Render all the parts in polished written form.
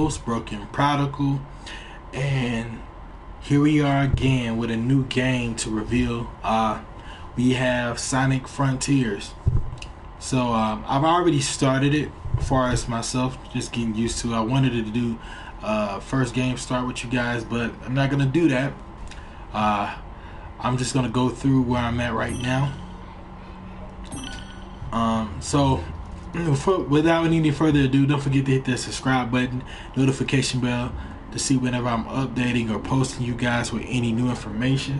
host, Broken Prodigal, and here we are again with a new game to reveal. We have Sonic Frontiers. So I've already started it as far as myself, just getting used to it. I wanted to do first game start with you guys, but I'm not going to do that. I'm just going to go through where I'm at right now. So without any further ado, don't forget to hit that subscribe button, notification bell to see whenever I'm updating or posting you guys with any new information.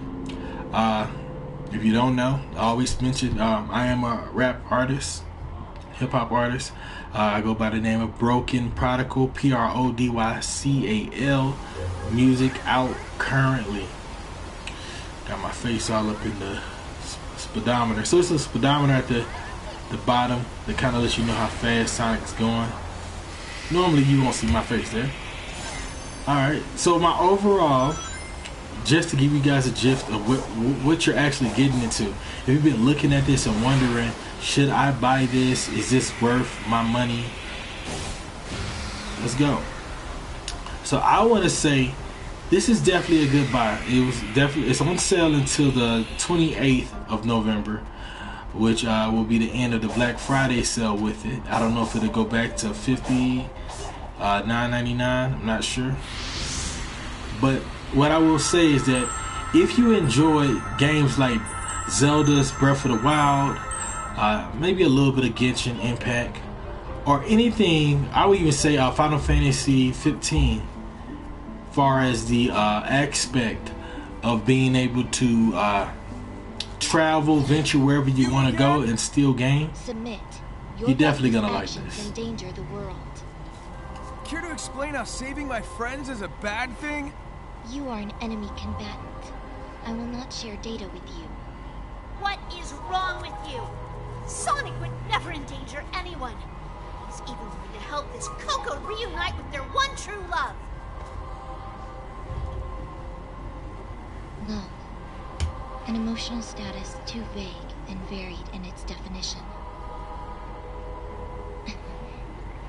If you don't know, I always mention I am a rap artist, hip hop artist. I go by the name of Broken Prodigal, Prodycal. Music out currently. Got my face all up in the speedometer. So it's a speedometer at the bottom that kind of lets you know how fast Sonic's going. Normally you won't see my face there. Alright, so my overall, just to give you guys a gist of what you're actually getting into. If you've been looking at this and wondering, should I buy this? Is this worth my money? Let's go. So I want to say this is definitely a good buy. It's on sale until the 28th of November, which will be the end of the Black Friday sale with it. I don't know if it'll go back to $59.99. I'm not sure. But what I will say is that if you enjoy games like Zelda's Breath of the Wild, maybe a little bit of Genshin Impact, or anything, I would even say Final Fantasy 15, far as the aspect of being able to travel, venture wherever you want to go and steal game, you're definitely gonna like this. Endanger the world. Care to explain how saving my friends is a bad thing? You are an enemy combatant. I will not share data with you. What is wrong with you? Sonic would never endanger anyone. He's even going to help this Coco reunite with their one true love. No. An emotional status too vague and varied in its definition.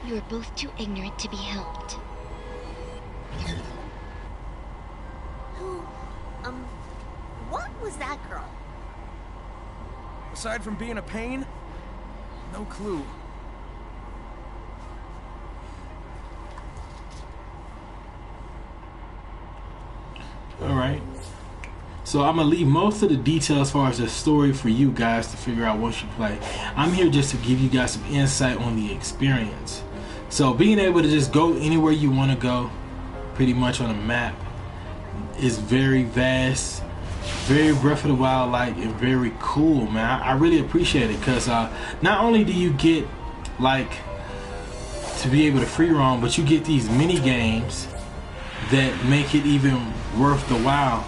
You are both too ignorant to be helped. What was that girl? Aside from being a pain, no clue. Alright. So I'm going to leave most of the details as far as the story for you guys to figure out once you play. I'm here just to give you guys some insight on the experience. So being able to just go anywhere you want to go, pretty much on a map, is very vast, very Breath of the Wild like, and very cool, man. I really appreciate it because not only do you get like to be able to free roam, but you get these mini games that make it even worth the while.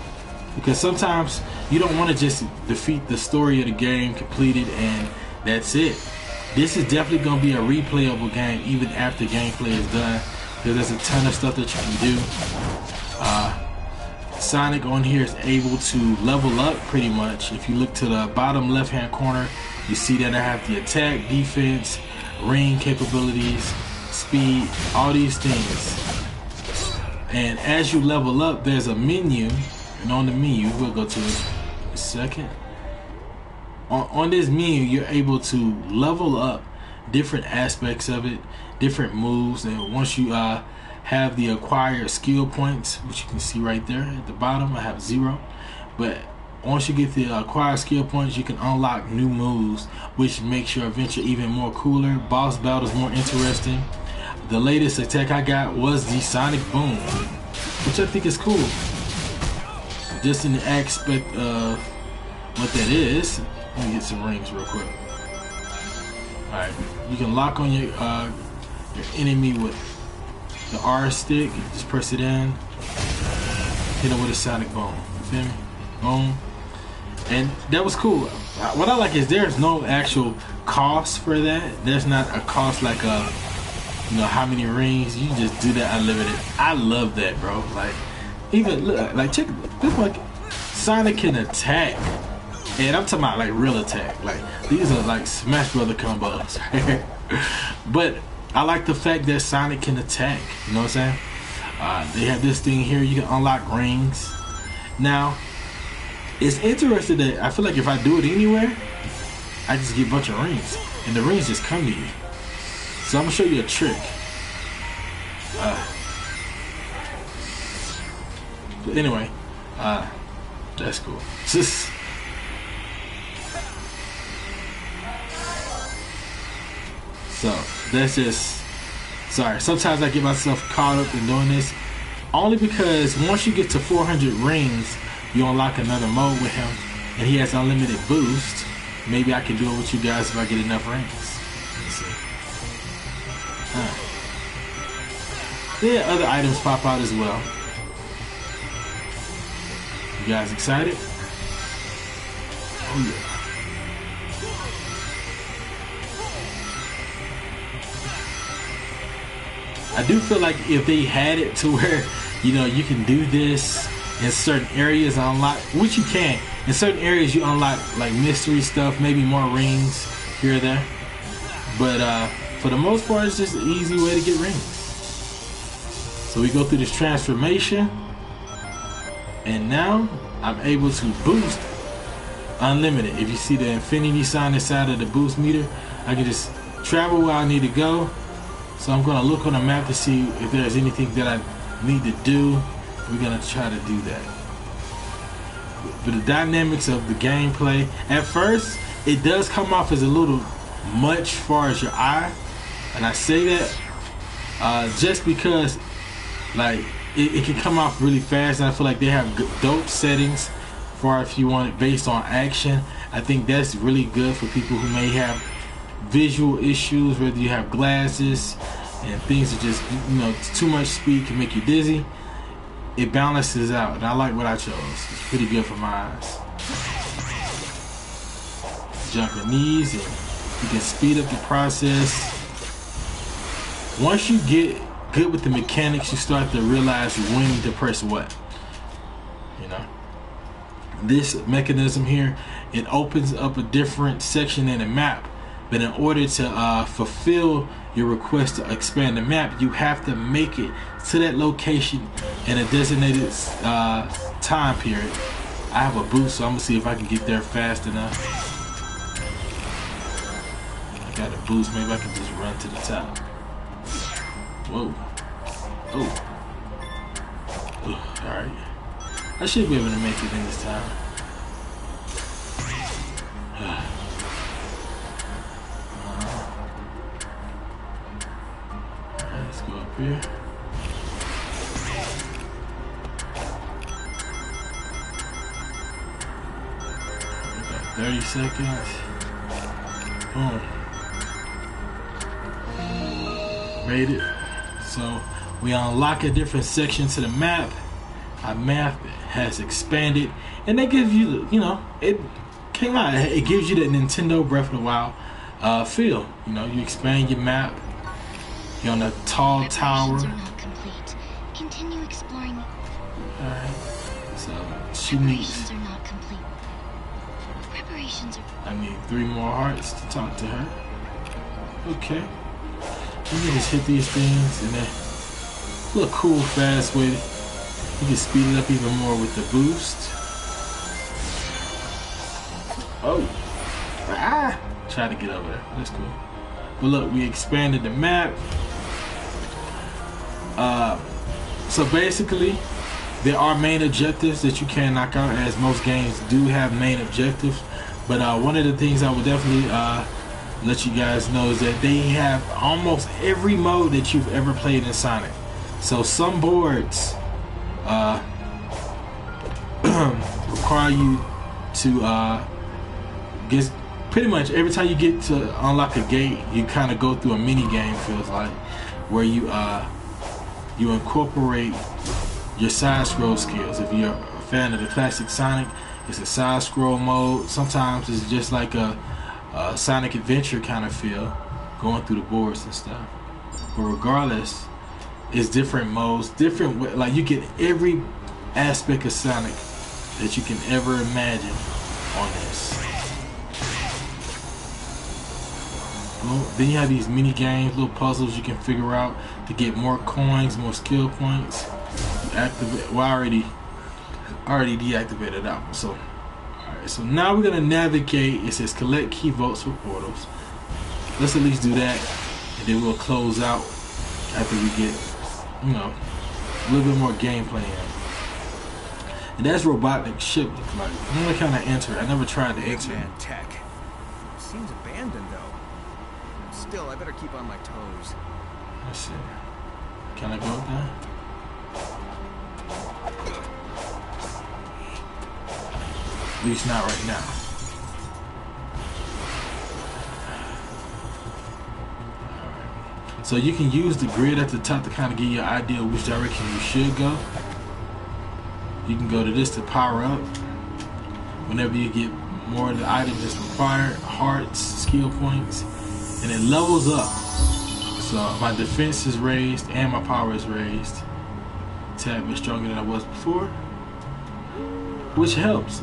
Because sometimes you don't want to just defeat the story of the game, complete it, and that's it. This is definitely going to be a replayable game even after gameplay is done, because there's a ton of stuff that you can do. Sonic on here is able to level up pretty much. If you look to the bottom left hand corner, you see that I have the attack, defense, ring capabilities, speed, all these things. And as you level up, there's a menu, and on the menu, we'll go to it in a second. On this menu, you're able to level up different aspects of it, different moves, and once you have the acquired skill points, which you can see right there at the bottom, I have 0. But once you get the acquired skill points, you can unlock new moves, which makes your adventure even more cooler. Boss battles more interesting. The latest attack I got was the Sonic Boom, which I think is cool. Just in the aspect of what that is. Let me get some rings real quick. Alright, you can lock on your enemy with the R stick. Just press it in, hit it with a Sonic Boom. You feel me? Boom. And that was cool. What I like is there's no actual cost for that. There's not a cost like you know, how many rings. You just do that unlimited. I love that, bro. Like, even look, like check this one. Sonic can attack, and I'm talking about like real attack. Like these are like Smash Brother combos. But I like the fact that Sonic can attack. You know what I'm saying? They have this thing here. You can unlock rings. Now, it's interesting that I feel like if I do it anywhere, I just get a bunch of rings, and the rings just come to you. So I'm gonna show you a trick. But anyway, that's cool. So that's just, sorry, sometimes I get myself caught up in doing this, only because once you get to 400 rings, you unlock another mode with him, and he has unlimited boost. Maybe I can do it with you guys if I get enough rings. Let's see. Yeah, other items pop out as well. You guys excited? Oh yeah. I do feel like if they had it to where, you know, you can do this in certain areas and unlock, which you can. In certain areas you unlock like mystery stuff, maybe more rings here or there. But for the most part, it's just an easy way to get rings. So we go through this transformation, and now I'm able to boost unlimited. If you see the infinity sign inside of the boost meter, I can just travel where I need to go. So I'm gonna look on the map to see if there's anything that I need to do. We're gonna try to do that. But the dynamics of the gameplay, at first, it does come off as a little much as far as your eye. And I say that just because like it can come off really fast, and I feel like they have dope settings for if you want it based on action. I think that's really good for people who may have visual issues, whether you have glasses and things that just, you know, too much speed can make you dizzy. It balances out, and I like what I chose. It's pretty good for my eyes. Jumping these, and you can speed up the process. Once you get good with the mechanics, you start to realize when to press what. You know, this mechanism here, it opens up a different section in the map. But in order to fulfill your request to expand the map, you have to make it to that location in a designated time period. I have a boost, so I'm gonna see if I can get there fast enough. I got a boost, maybe I can just run to the top. Whoa. Oh. Alright. I should be able to make it in this time. Let's go up here. We got 30 seconds. Boom. Made it. So we unlock a different section to the map. Our map has expanded, and that gives you, you know, it came out. It gives you the Nintendo Breath of the Wild feel. You know, you expand your map. You're on a tall tower. Preparations are not complete. Continue exploring. Alright. So she needs. Preparations are not complete. Preparations are. I need 3 more hearts to talk to her. Okay. You can just hit these things, and then a little cool, fast way. You can speed it up even more with the boost. Oh. Ah. Try to get over there. That's cool. But look, we expanded the map. So basically, there are main objectives that you can knock out, as most games do have main objectives. But one of the things I would definitely let you guys know is that they have almost every mode that you've ever played in Sonic. So some boards require you to get, pretty much every time you get to unlock a gate, you kind of go through a mini game, feels like, where you incorporate your side scroll skills. If you're a fan of the classic Sonic, it's a side scroll mode. Sometimes it's just like a Sonic Adventure kind of feel, going through the boards and stuff. But regardless, it's different modes, different, like you get every aspect of Sonic that you can ever imagine on this. Well, then you have these mini games, little puzzles you can figure out to get more coins, more skill points. Activate. Well, I already deactivated that one. So, alright. So now we're gonna navigate. It says collect key votes for portals. Let's at least do that, and then we'll close out after we get, you know, a little bit more gameplay in. And that's robotic ship look like. I'm gonna kind of enter. I never tried to enter. Man, tech. Seems abandoned though. Still, I better keep on my toes. Let's see. Can I go up there? At least not right now. Alright. So you can use the grid at the top to kind of give you an idea of which direction you should go. You can go to this to power up. Whenever you get more of the items that's required, hearts, skill points, and it levels up. So my defense is raised and my power is raised. A tad bit stronger than I was before, which helps.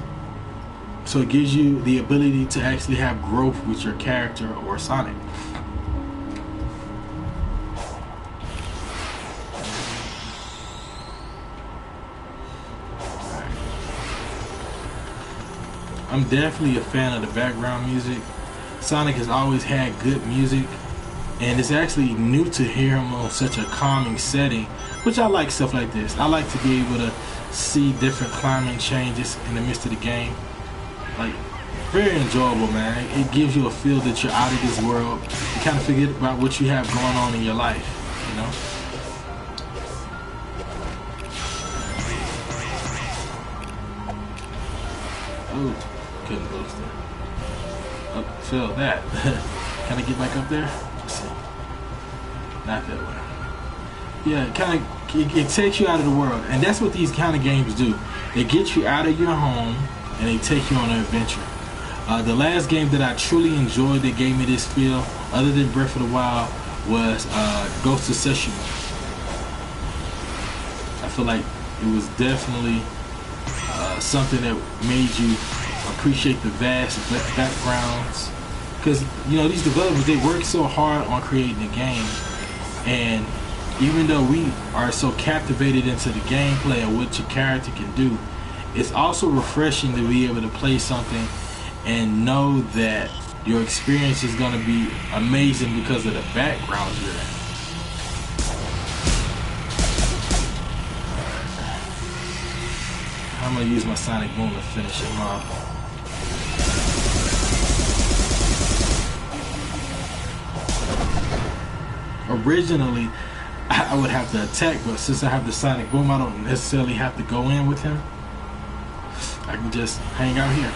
So it gives you the ability to actually have growth with your character or Sonic. I'm definitely a fan of the background music. Sonic has always had good music, and it's actually new to hear him on such a calming setting, which I like stuff like this. I like to be able to see different climate changes in the midst of the game. Like, very enjoyable, man. It gives you a feel that you're out of this world. You kind of forget about what you have going on in your life, you know? Oh. Couldn't go there. Oh, failed that. Can I get back up there? Let's see. Not that way. Yeah, it takes you out of the world, and that's what these kind of games do. They get you out of your home and they take you on an adventure. The last game that I truly enjoyed that gave me this feel, other than Breath of the Wild, was Ghost of Tsushima. I feel like it was definitely something that made you appreciate the vast backgrounds, because you know these developers, they work so hard on creating a game, and even though we are so captivated into the gameplay of what your character can do, it's also refreshing to be able to play something and know that your experience is going to be amazing because of the background you're in. I'm going to use my Sonic Boom to finish him off. Originally, I would have to attack, but since I have the Sonic Boom, I don't necessarily have to go in with him. I can just hang out here.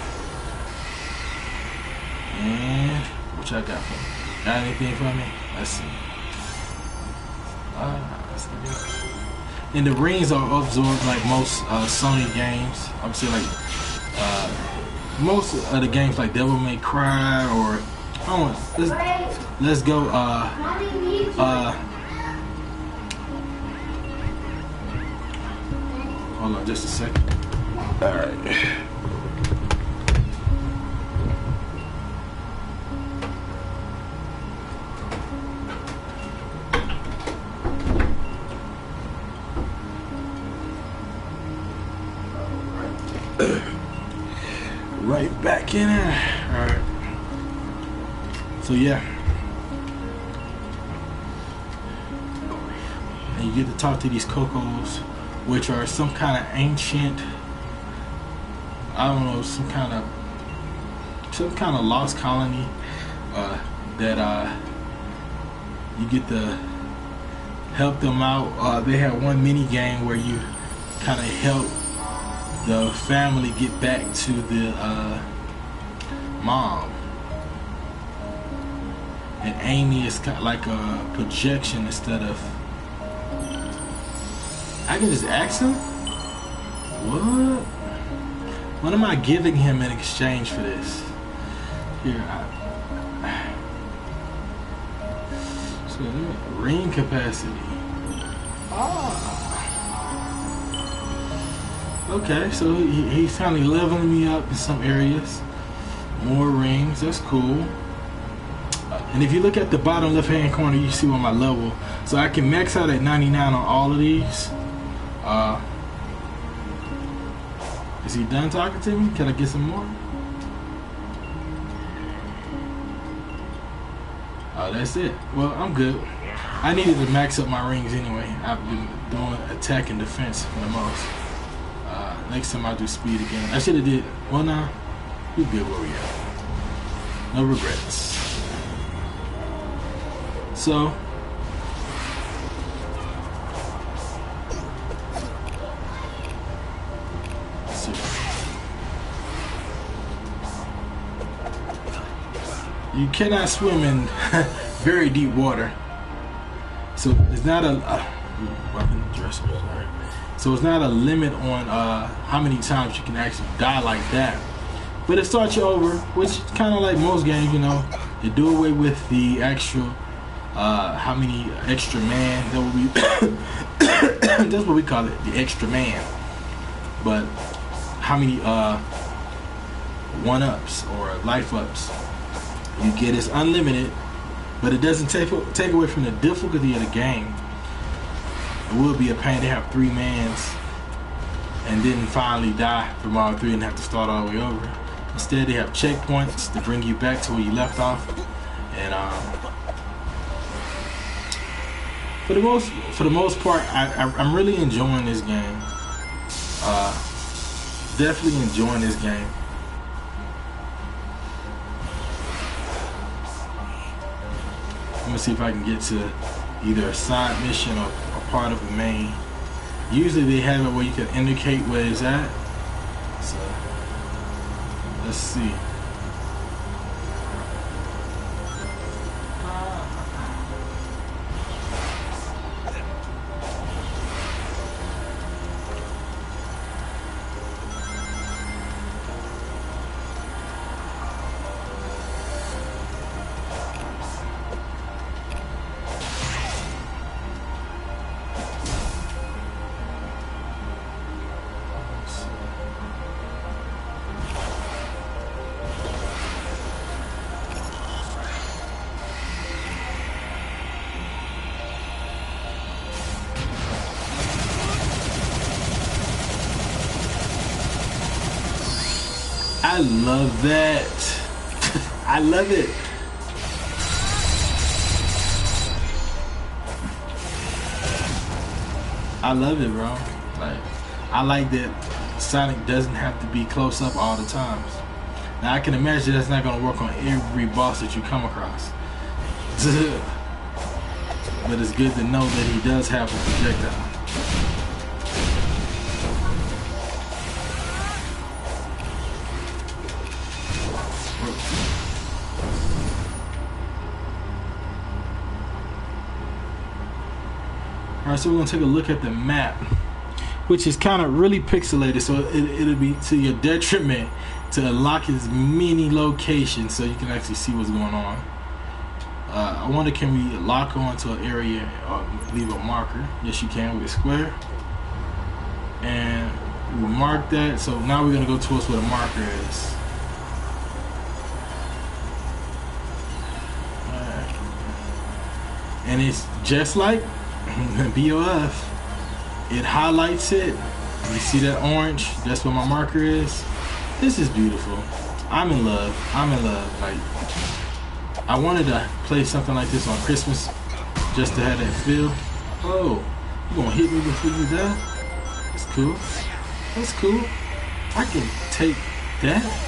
And what y'all got for me? Got anything for me? Let's see. That's not good. And the rings are absorbed like most Sony games. I'm saying like most of the games like Devil May Cry or let's go hold on just a second. Alright. Right back in there. Alright. So yeah. And you get to talk to these Cocos, which are some kind of ancient, I don't know, some kind of lost colony that you get to help them out. They have one mini game where you kind of help the family get back to the mom, and Amy is kind of like a projection instead of. I can just ask him. What? What am I giving him in exchange for this? Here, so ring capacity. Okay, so he's kind of leveling me up in some areas. More rings, that's cool. And if you look at the bottom left hand corner, you see what my level. So I can max out at 99 on all of these. Is he done talking to me? Can I get some more? Oh, that's it. Well, I'm good. I needed to max up my rings anyway. I've been doing attack and defense the most. Next time I'll do speed again. I should have did. Well, now we're good where we are. No regrets. So. Let's see. You cannot swim in very deep water. So it's not a weapon dresser. Sorry. So it's not a limit on how many times you can actually die like that. But it starts you over, which is kind of like most games, you know. They do away with the actual how many extra man. That would be that's what we call it, the extra man. But how many one-ups or life-ups you get is unlimited. But it doesn't take away from the difficulty of the game. It would be a pain to have 3 mans and then finally die from all 3 and have to start all the way over. Instead, they have checkpoints to bring you back to where you left off. And for the most part, I'm really enjoying this game. Definitely enjoying this game. I'm gonna see if I can get to either a side mission or part of the main. Usually they have it where you can indicate where it's at. So let's see. I love that. I love it. I love it, bro. Like, I like that Sonic doesn't have to be close up all the times. Now I can imagine that's not gonna work on every boss that you come across. But it's good to know that he does have a projectile. Alright, so we're going to take a look at the map, which is kind of really pixelated, so it'll be to your detriment to unlock as many locations so you can actually see what's going on. I wonder, can we lock on to an area or leave a marker? Yes, you can with a square. And we mark that, so now we're going to go towards where the marker is. Alright. And it's just like BOF, it highlights it. You see that orange? That's where my marker is. This is beautiful. I'm in love. I'm in love. Like, I wanted to play something like this on Christmas just to have that feel. Oh, you gonna hit me before you die? That's cool. That's cool. I can take that.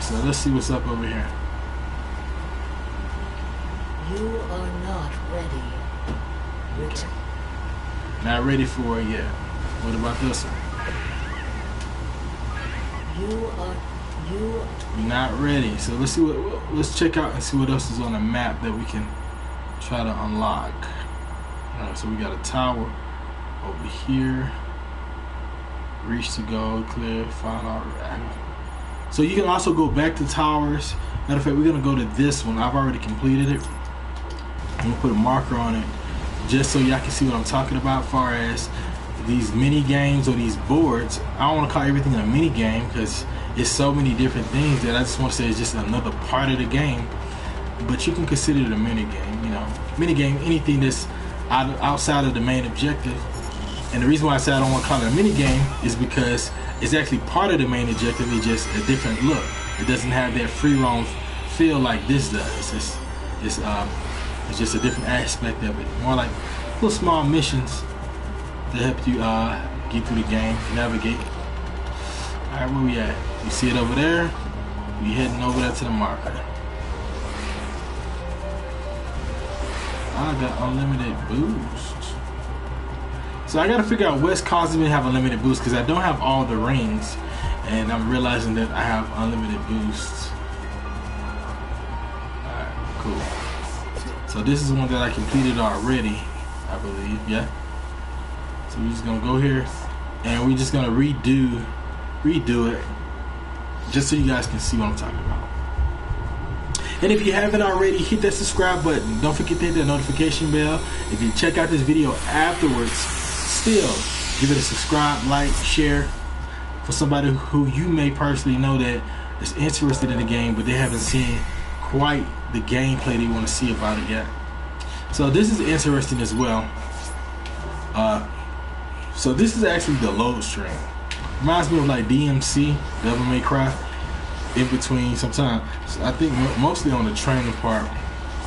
So let's see what's up over here. You are not ready. Okay. Not ready for it yet. What about this one? You're not ready. So let's see what. Let's check out and see what else is on the map that we can try to unlock. All right. So we got a tower over here. Reach to go, clear, find out. So you can also go back to towers. Matter of fact, we're gonna go to this one. I've already completed it. I'm gonna put a marker on it just so y'all can see what I'm talking about as far as these mini games or these boards. I don't want to call everything a mini game because it's so many different things that I just want to say it's just another part of the game. But you can consider it a mini game. You know, mini game, anything that's outside of the main objective. And the reason why I say I don't want to call it a mini game is because it's actually part of the main objective. It's just a different look. It doesn't have that free roam feel like this does. It's just a different aspect of it. More like little small missions to help you get through the game, navigate. All right, where we at? You see it over there? We heading over there to the marker. I got unlimited boost. So I gotta figure out what's causing me to have unlimited boost because I don't have all the rings, and I'm realizing that I have unlimited boosts. Alright, cool. So this is one that I completed already, I believe, yeah. So we're just gonna go here and we're just gonna redo it just so you guys can see what I'm talking about. And if you haven't already, hit that subscribe button. Don't forget to hit that notification bell. If you check out this video afterwards, still give it a subscribe, like, share for somebody who you may personally know that is interested in the game, but they haven't seen quite the gameplay they want to see about it yet. So this is interesting as well. So this is actually the load screen. Reminds me of like DMC, Devil May Cry. In between, sometimes I think mostly on the training part,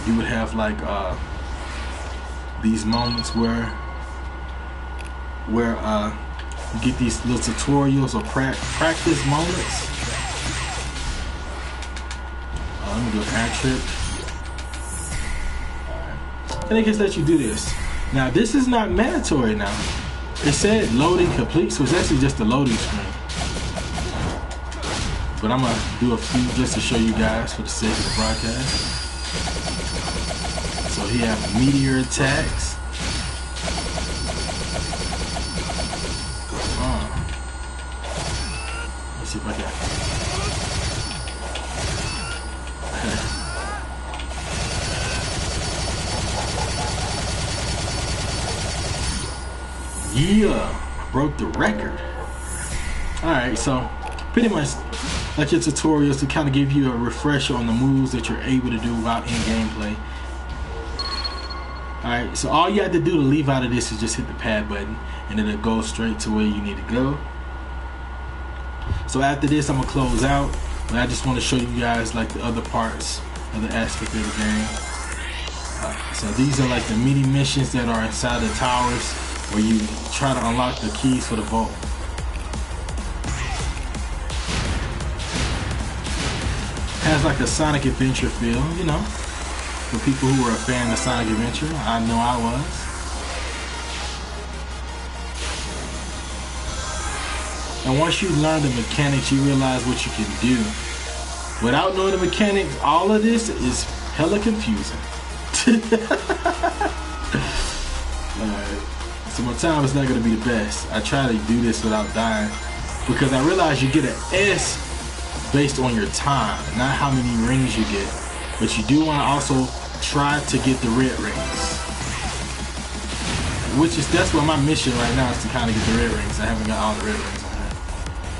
you would have like these moments where you get these little tutorials or practice moments. Let me do an ad trip. Alright. And it just lets you do this. Now this is not mandatory now. It said loading complete, so it's actually just a loading screen. But I'm gonna do a few just to show you guys for the sake of the broadcast. So here I have meteor attacks. Let's see if I can. Yeah, broke the record. Alright, so pretty much like your tutorials to kind of give you a refresher on the moves that you're able to do while in gameplay. Alright, so all you have to do to leave out of this is just hit the pad button and it'll go straight to where you need to go. So after this I'm going to close out, but I just want to show you guys like the other parts of the aspect of the game. So these are like the mini missions that are inside the towers where you try to unlock the keys for the vault. Has like a Sonic Adventure feel, you know, for people who are a fan of Sonic Adventure. I know I was. And once you learn the mechanics, you realize what you can do. Without knowing the mechanics, all of this is hella confusing. So my time is not going to be the best. I try to do this without dying because I realize you get an S based on your time, not how many rings you get. But you do want to also try to get the red rings. That's what my mission right now is, to kind of get the red rings. I haven't got all the red rings on here.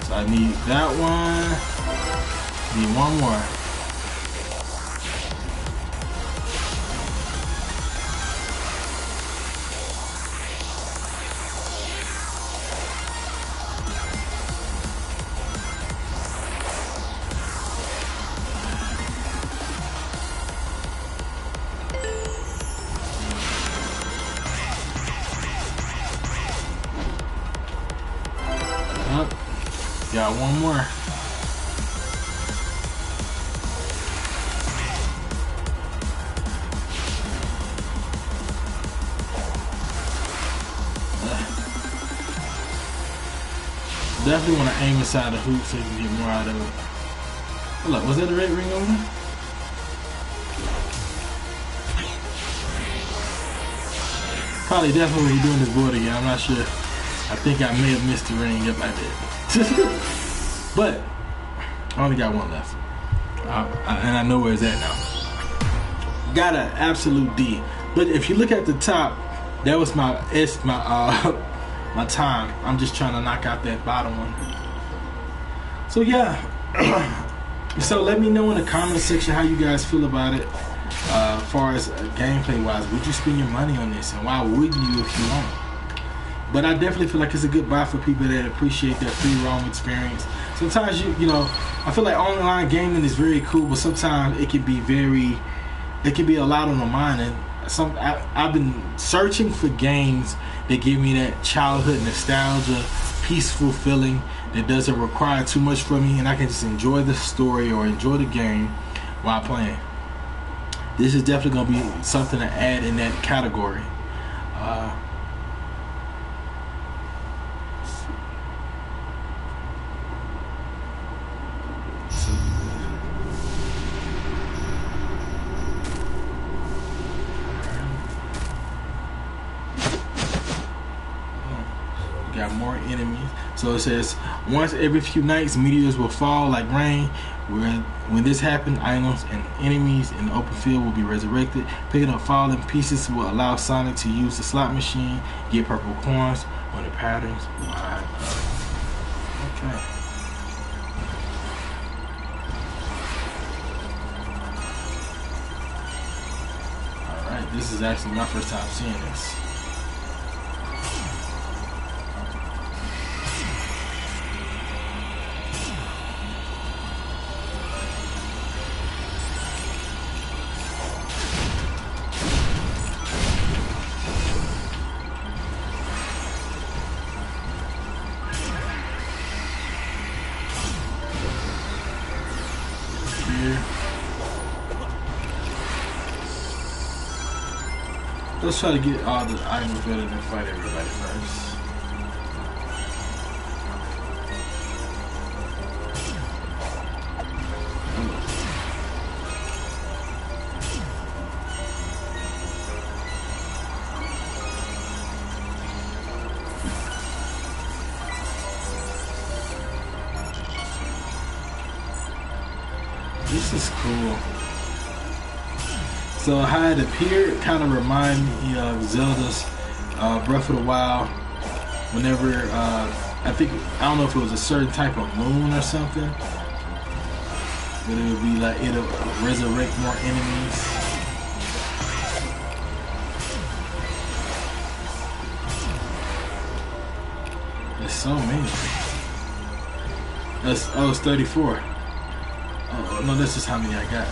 So I need that one. Need one more. Got one more. Definitely want to aim inside the hoop so you can get more out of it. Hold up, was that a red ring over there? Probably definitely when we're doing this board again. I'm not sure. I think I may have missed the ring. Yep, I did. But I only got one left. And I know where it's at now. Got an absolute D. But if you look at the top, that was my my time. I'm just trying to knock out that bottom one. So yeah. So let me know in the comment section how you guys feel about it. As far as gameplay wise, would you spend your money on this, and why wouldn't you if you want? But I definitely feel like it's a good buy for people that appreciate that free roam experience. Sometimes you know, I feel like online gaming is very cool, but sometimes it can be a lot on the mind. And I've been searching for games that give me that childhood nostalgia, peaceful feeling that doesn't require too much from me, and I can just enjoy the story or enjoy the game while playing. This is definitely going to be something to add in that category. Got more enemies. So it says, once every few nights, meteors will fall like rain. When this happens, items and enemies in the open field will be resurrected. Picking up fallen pieces will allow Sonic to use the slot machine, get purple coins when the patterns line up. Okay. Alright, this is actually my first time seeing this. Let's try to get all the items better than fight everybody first. This is cool. So how it appeared kind of remind me of Zelda's Breath of the Wild. Whenever I don't know if it was a certain type of moon or something, but it would be like it'll resurrect more enemies. There's so many. It's 34. Oh no, that's just how many I got.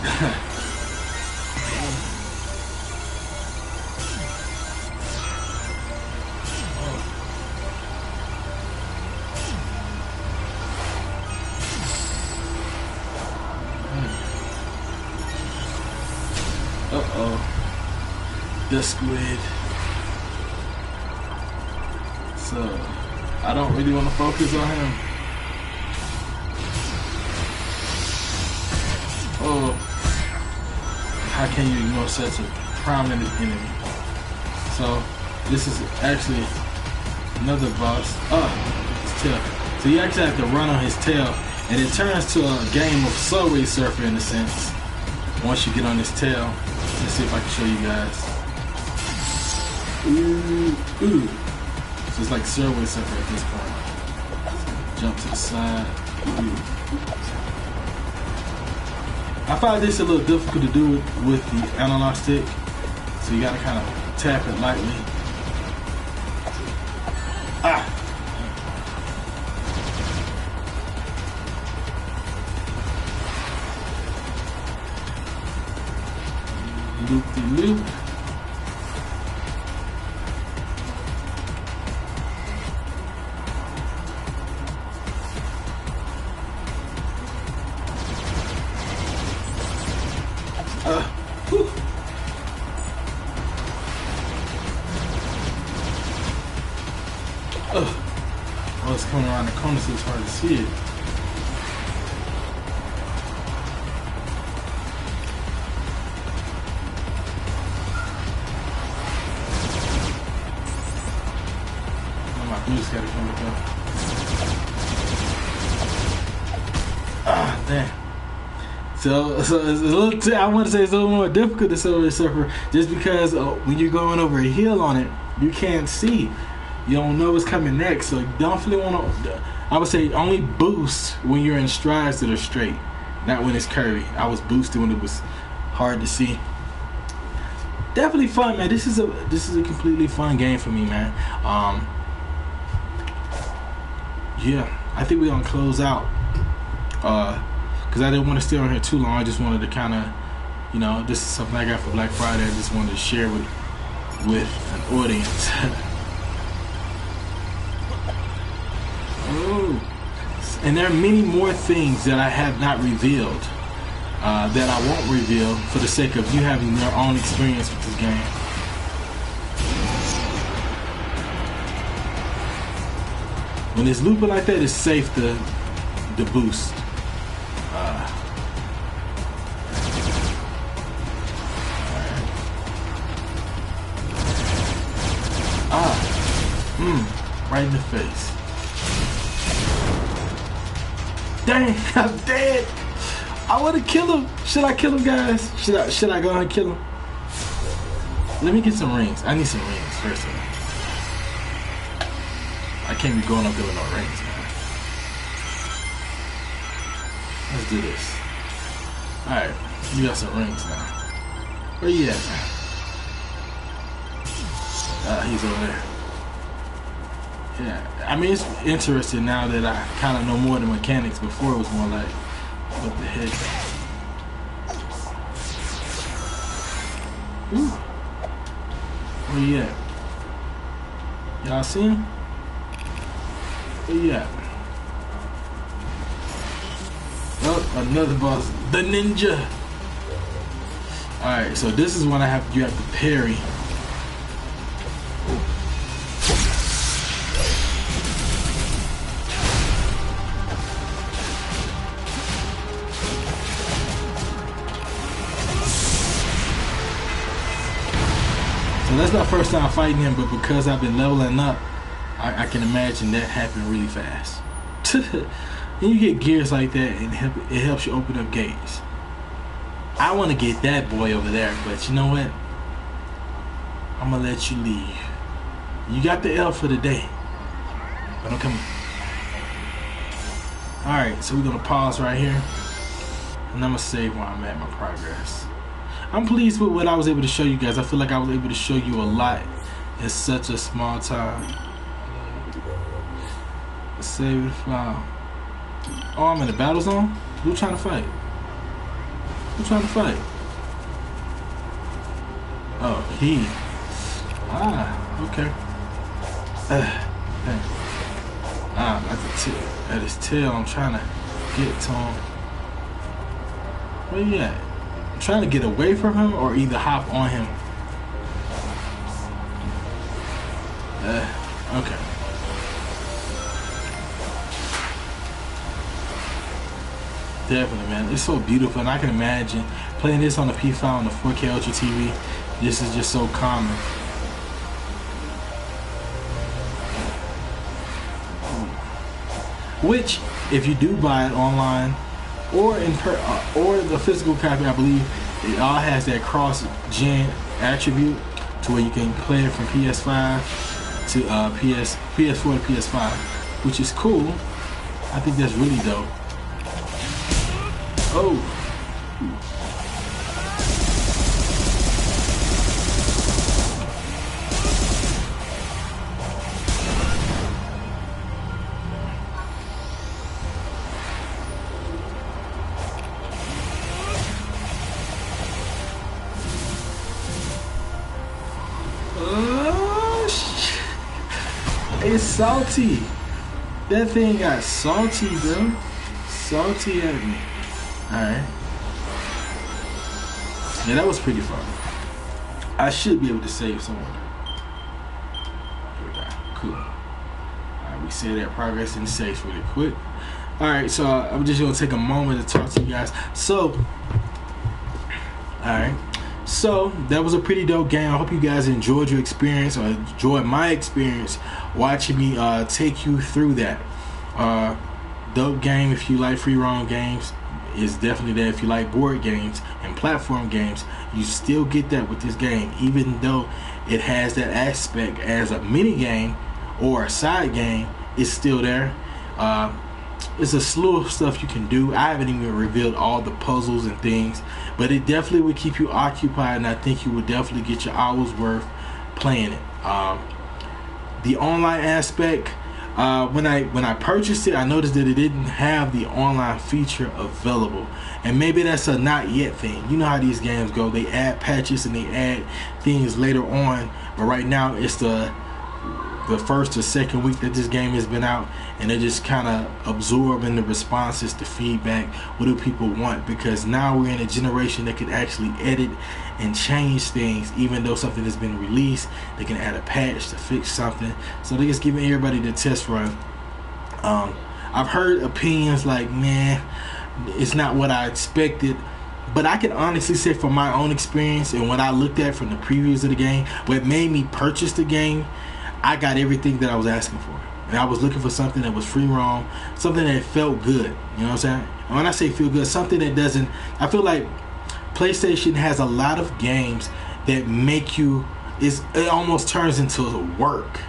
Uh-oh. The squid. So, I don't really want to focus on him. Oh. How can you ignore such a prominent enemy? So, this is actually another boss. Oh, his tail. So you actually have to run on his tail, and it turns to a game of Subway Surfer in a sense. Once you get on his tail. Let's see if I can show you guys. Ooh. So it's like Subway Surfer at this point. Jump to the side. Ooh. I find this a little difficult to do with the analog stick. So you gotta kind of tap it lightly. Ah! Loop-de-loop. Oh, it's coming around the corner, so it's hard to see it. Just gotta come back up. Ah, damn. So it's a little. I want to say it's a little more difficult to Subway Surfer, just because when you're going over a hill on it, you can't see. You don't know what's coming next, so you definitely want to. I would say only boost when you're in strides that are straight, not when it's curvy. I was boosting when it was hard to see. Definitely fun, man. This is a completely fun game for me, man. Yeah, I think we're gonna close out. Because I didn't want to stay on here too long. I just wanted to kind of, you know, this is something I got for Black Friday. I just wanted to share with an audience. Oh, and there are many more things that I have not revealed that I won't reveal for the sake of you having your own experience with this game. When it's looping like that, it's safe to boost. Right in the face. Dang, I'm dead. I want to kill him. Should I kill him, guys? Should I go ahead and kill him? Let me get some rings. I need some rings first of all. I can't be going up there with no rings, man. Let's do this. Alright, you got some rings now. Where you at, man? He's over there. Yeah, I mean, it's interesting now that I kind of know more of the mechanics. Before it was more like, what the heck? Ooh. Where you at? Y'all see him? Where you at? Oh, another boss. The ninja! Alright, so this is when you have to parry. So that's my first time fighting him, but because I've been leveling up, I can imagine that happened really fast. And you get gears like that, and it helps you open up gates. I want to get that boy over there, but you know what? I'm going to let you leave. You got the L for the day. But I'm coming. Alright, so we're going to pause right here. And I'm going to save where I'm at my progress. I'm pleased with what I was able to show you guys. I feel like I was able to show you a lot in such a small time. Save the file. Oh, I'm in the battle zone? Who trying to fight? Who trying to fight? Oh, he. Ah, okay. At his tail, I'm trying to get to him. Where you at? I'm trying to get away from him or either hop on him. Okay. Definitely, man. It's so beautiful, and I can imagine playing this on the P5 on the 4K Ultra TV. This is just so common. Which, if you do buy it online or or the physical copy, I believe it all has that cross-gen attribute to where you can play it from PS5 to PS4 to PS5, which is cool. I think that's really dope. Oh. It's salty. That thing got salty, bro. Salty at me. Alright. Yeah, that was pretty fun. I should be able to save someone. Here we go. Cool. Alright, we say that progress and safe really quick. Alright, so I'm just going to take a moment to talk to you guys. So, alright. So, that was a pretty dope game. I hope you guys enjoyed your experience or enjoyed my experience watching me take you through that. Dope game if you like free roam games. Is definitely there. If you like board games and platform games, you still get that with this game, even though it has that aspect as a mini game or a side game, it's still there. It's a slew of stuff you can do. I haven't even revealed all the puzzles and things, but it definitely would keep you occupied, and I think you would definitely get your hours worth playing it. The online aspect, when I purchased it, I noticed that it didn't have the online feature available, and maybe that's a not yet thing. You know how these games go, they add patches and they add things later on, but right now it's the first or second week that this game has been out, and they're just kind of absorbing the responses, the feedback. What do people want? Because now we're in a generation that can actually edit and change things. Even though something has been released, they can add a patch to fix something. So they're just giving everybody the test run. I've heard opinions like, man, it's not what I expected. But I can honestly say from my own experience and what I looked at from the previews of the game, what made me purchase the game, I got everything that I was asking for. And I was looking for something that was free roam, something that felt good. You know what I'm saying? And when I say feel good, something that doesn't, I feel like PlayStation has a lot of games that make you, it almost turns into work.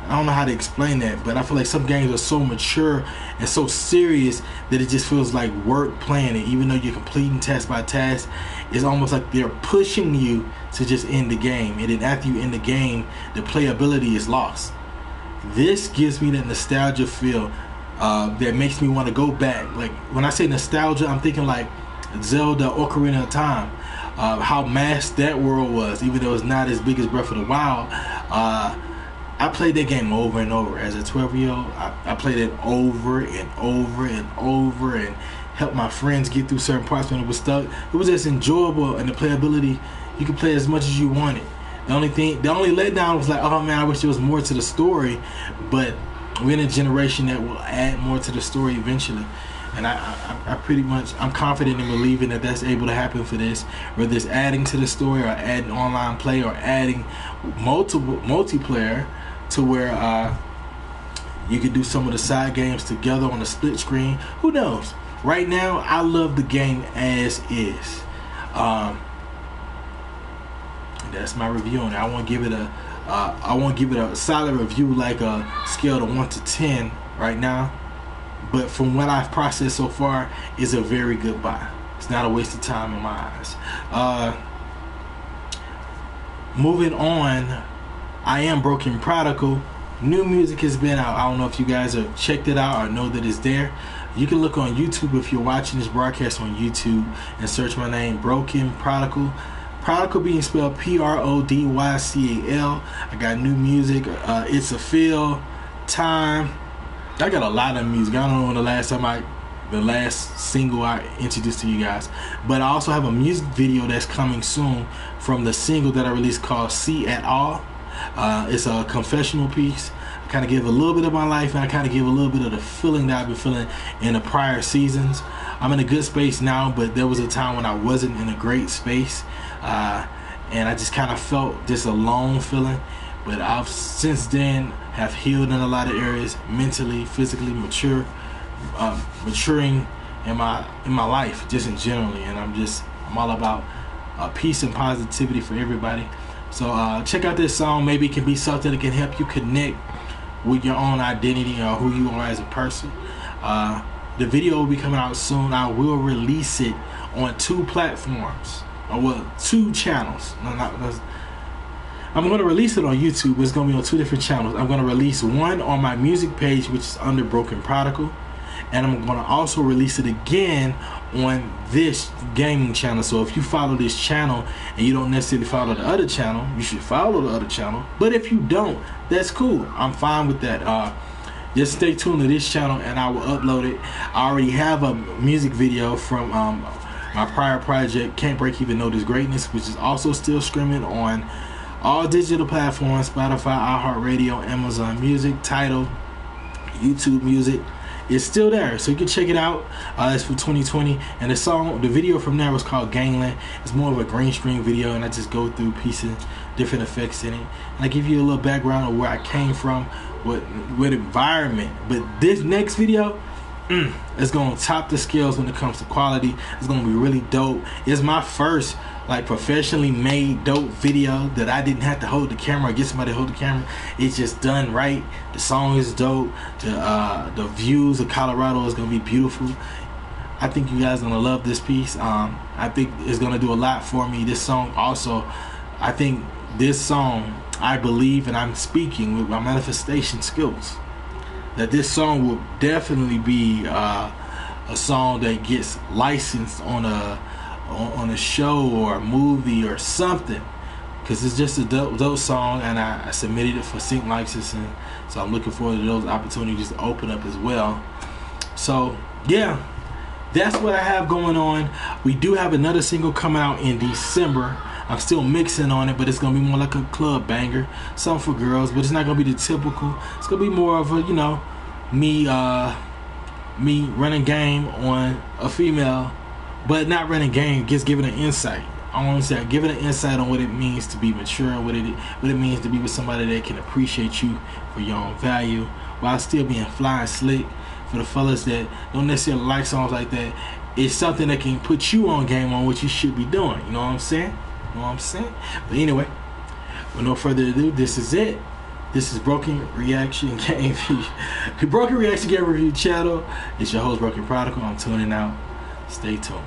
I don't know how to explain that, but I feel like some games are so mature and so serious that it just feels like work playing it. Even though you're completing task by task, it's almost like they're pushing you to just end the game. And then after you end the game, the playability is lost. This gives me that nostalgia feel that makes me want to go back. Like when I say nostalgia, I'm thinking like Zelda Ocarina of Time. How massed that world was, even though it's not as big as Breath of the Wild. I played that game over and over as a 12-year-old. I played it over and over and over and helped my friends get through certain parts when it was stuck. It was just enjoyable, and the playability, you could play as much as you wanted. The only letdown was like, oh man, I wish there was more to the story, but we're in a generation that will add more to the story eventually. And I pretty much, I'm confident in believing that that's able to happen for this, whether it's adding to the story or adding online play or adding multiplayer to where you could do some of the side games together on a split screen. Who knows? Right now, I love the game as is. That's my review on it. I won't give it a solid review like a scale of 1 to 10 right now. But from what I've processed so far, it's a very good buy. It's not a waste of time in my eyes. Moving on, I Am Broken Prodycal. New music has been out. I don't know if you guys have checked it out or know that it's there. You can look on YouTube if you're watching this broadcast on YouTube and search my name, Broken Prodycal. Prodycal being spelled Prodycal. I got new music. It's a Feel, Time. I got a lot of music. I don't know when the last single I introduced to you guys, but I also have a music video that's coming soon from the single that I released called See at All. It's a confessional piece. I kind of give a little bit of my life, and I kind of give a little bit of the feeling that I've been feeling in the prior seasons. I'm in a good space now, but there was a time when I wasn't in a great space, and I just kind of felt this alone feeling. But I've since then have healed in a lot of areas, mentally, physically, maturing in my life, just in generally. And I'm all about peace and positivity for everybody. So check out this song. Maybe it can be something that can help you connect with your own identity or who you are as a person. The video will be coming out soon. I will release it on 2 platforms, or well, 2 channels. I'm going to release it on YouTube, but it's going to be on 2 different channels. I'm going to release one on my music page, which is under Broken Prodycal, and I'm going to also release it again on this gaming channel. So if you follow this channel and you don't necessarily follow the other channel, you should follow the other channel. But if you don't, that's cool. I'm fine with that. Just stay tuned to this channel and I will upload it. I already have a music video from my prior project, Can't Break Even Know This Greatness, which is also still streaming on all digital platforms: Spotify, iHeartRadio, Amazon Music, Tidal, YouTube Music. It's still there, so you can check it out. It's for 2020, and the video from there was called Gangland. It's more of a green screen video, and I just go through pieces, different effects in it, and I give you a little background of where I came from, what environment. But this next video, It's gonna top the scales when it comes to quality. It's gonna be really dope. It's my first like professionally made dope video that I didn't have to hold the camera or get somebody to hold the camera. It's just done right. The song is dope. The views of Colorado is gonna be beautiful. I think you guys are gonna love this piece. I think it's gonna do a lot for me. This song also, I think this song, I believe, and I'm speaking with my manifestation skills, that this song will definitely be a song that gets licensed on a show or a movie or something, because it's just a dope song, and I submitted it for sync licensing, so I'm looking forward to those opportunities to open up as well. So yeah, that's what I have going on. We do have another single coming out in December. I'm still mixing on it, but it's gonna be more like a club banger, something for girls, but it's not gonna be the typical. It's gonna be more of a, you know, me running game on a female, but not running game, just giving an insight. I want to say giving an insight on what it means to be mature, and what it means to be with somebody that can appreciate you for your own value while still being fly and slick. For the fellas that don't necessarily like songs like that, it's something that can put you on game on what you should be doing. You know what I'm saying? You know what I'm saying? But anyway, with no further ado, this is it. This is Broken Reaction Game Broken Reaction Game Review channel. It's your host, Broken Prodigal. I'm tuning out. Stay tuned.